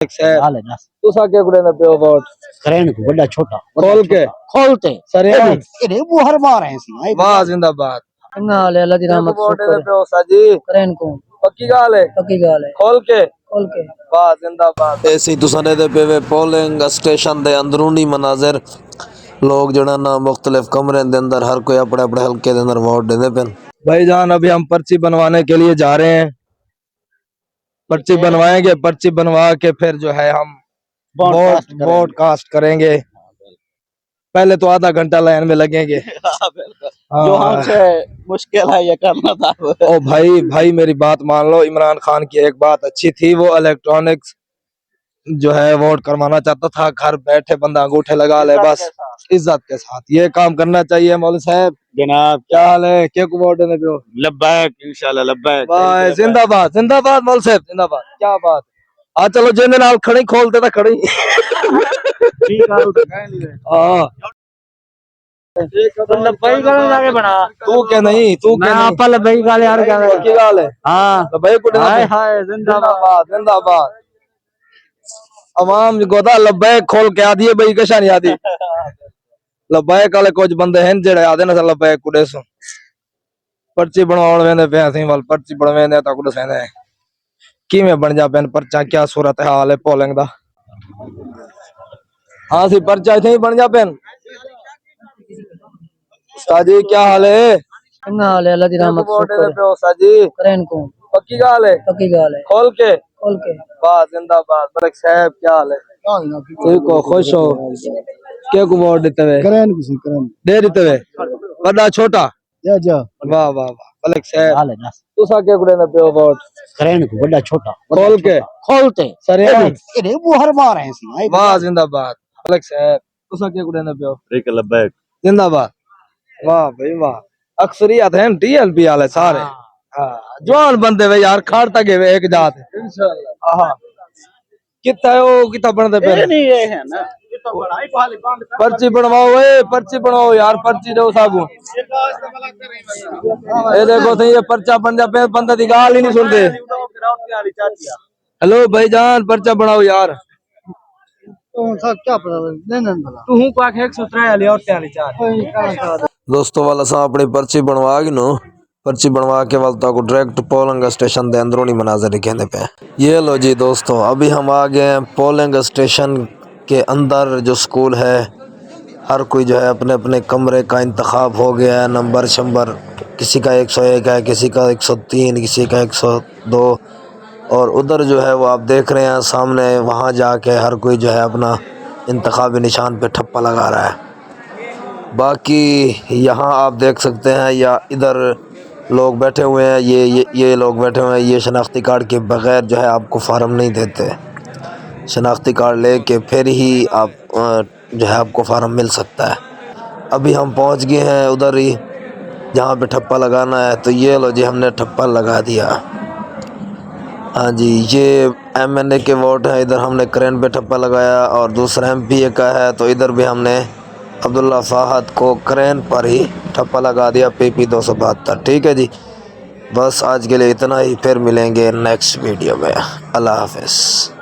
हाल है दस तुसा क्या कुड़े ना पियो वोट करेन को बड़ा छोटा खोल के खोलते सरे इधे वो हर बार है सी वाह जिंदाबाद हाल है अल्लाह दी रहमत वोट दे पियो साजी करेन को पक्की गाल है खोल के वाह जिंदाबाद ऐसी तुसाने दे पे पोलिंग स्टेशन दे अंदरूनी मनाजिर लोग जड़ा ना मुख्तलिफ कमरे दे अंदर हर कोई अपने अपने हल्के दे अंदर वोट देंदे पे। भाईजान अभी हम पर्ची बनवाने के लिए जा रहे हैं, पर्ची बनवाएंगे, पर्ची बनवा के फिर जो है हम वोट कास्ट करेंगे। पहले तो आधा घंटा लाइन में लगेंगे। जो हमसे मुश्किल है ये करना था। ओ भाई मेरी बात मान लो, इमरान खान की एक बात अच्छी थी, वो इलेक्ट्रॉनिक्स जो है वोट करवाना चाहता था, घर बैठे बंदा अंगूठे लगा ले बस इज्जत के साथ। ये काम करना चाहिए मौलवी साहब। जनाब क्या हाल है, क्या वोट देने पे हो? लब्बैक इंशाल्लाह लब्बैक भाई जिंदाबाद जिंदाबाद मौलवी साहब जिंदाबाद। क्या बात, आ चलो जेने नाल खड़ी खोलते तो खड़ी। हाँ लब्बैक जाके बना तू क्या नहीं, तू क्या नहीं, आपा लब्बैक गाले यार क्या है की गाल है। हां लब्बैक कुड़े हाय हाय जिंदाबाद जिंदाबाद। अवाम गोदा लब्बैक खोल के आदी है भाई, कशा नहीं आदी। लब्बैक वाले कुछ बंदे हैं जेड़े आदे ना लब्बैक कुड़े सो पर्ची बनवाउण वेंदे पे असीं वल पर्ची बनवेंदे ता कुड़े सेने किवें बन जा पेन पर्चा, क्या सूरत हाल है पोलिंग दा। हां सी पर्चा इथे ही बन जा पेन। साजी क्या हाल है? हाल है अल्लाह दी रहमत वोट दे पे हो साजी करेन को पक्की गाल है खोल के वाह जिंदाबाद। मलिक साहब क्या हाल है? ठीक हो, खुश हो? क्या को वोट देते हुए? करेन को दे देते हुए बड़ा छोटा जा वाह वाह वाह। मलिक साहब हाल है दस तुसा क्या कुड़े ना पियो वोट करेन को बड़ा छोटा खोल के खोलते सरे इधे वो हर बार है सी वाह जिंदाबाद। मलिक साहब तुसा क्या कुड़े ना पियो एक लब्बैक जिंदाबाद। वाह भाई वाह, अक्सरियत है टीएलपी वाले सारे। हाँ जवान बंदे वे यार, खाड़ता के वे एक जात इंशाल्लाह। हाँ कितना है वो, कितना बनते पे नहीं ये है ना पर्ची बनवाओ, ए पर्ची बनवाओ यार, पर्ची दो सागू। ये देखो सही, ये पर्चा बन जा पे बंदा दी गाल ही नहीं सुनते। हेलो भाईजान पर्चा बनाओ यार। क्या पता तू हूं को आखे 113 वाली और 4 दोस्तों वाला सा अपनी पर्ची बनवा के नो, पर्ची बनवा के वाल तो डायरेक्ट पोलिंग स्टेशन दे अंदरूनी मनाजर दिखाने पे। ये लो जी दोस्तों, अभी हम आ गए हैं पोलिंग स्टेशन के अंदर। जो स्कूल है हर कोई जो है अपने अपने कमरे का इंतखाब हो गया है। नंबर शंबर किसी का 101 है, किसी का 103, किसी का 102। और उधर जो है वो आप देख रहे हैं सामने, वहाँ जाके हर कोई जो है अपना इंतखाबी निशान पे ठप्पा लगा रहा है। बाकी यहाँ आप देख सकते हैं, या इधर लोग बैठे हुए हैं, ये लोग बैठे हुए हैं। ये शनाख्ती कार्ड के बग़ैर जो है आपको फार्म नहीं देते, शनाख्ती कार्ड लेके फिर ही आप जो है आपको फार्म मिल सकता है। अभी हम पहुँच गए हैं उधर ही जहाँ पे ठप्पा लगाना है। तो ये लो जी, हमने ठप्पा लगा दिया। हाँ जी, ये MNA के वोट है। इधर हमने करेन पे ठप्पा लगाया और दूसरा MPA का है, तो इधर भी हमने अब्दुल्ला फाहद को करेन पर ही ठप्पा लगा दिया, PP 272। ठीक है जी, बस आज के लिए इतना ही, फिर मिलेंगे नेक्स्ट वीडियो में। अल्लाह हाफ़िज़।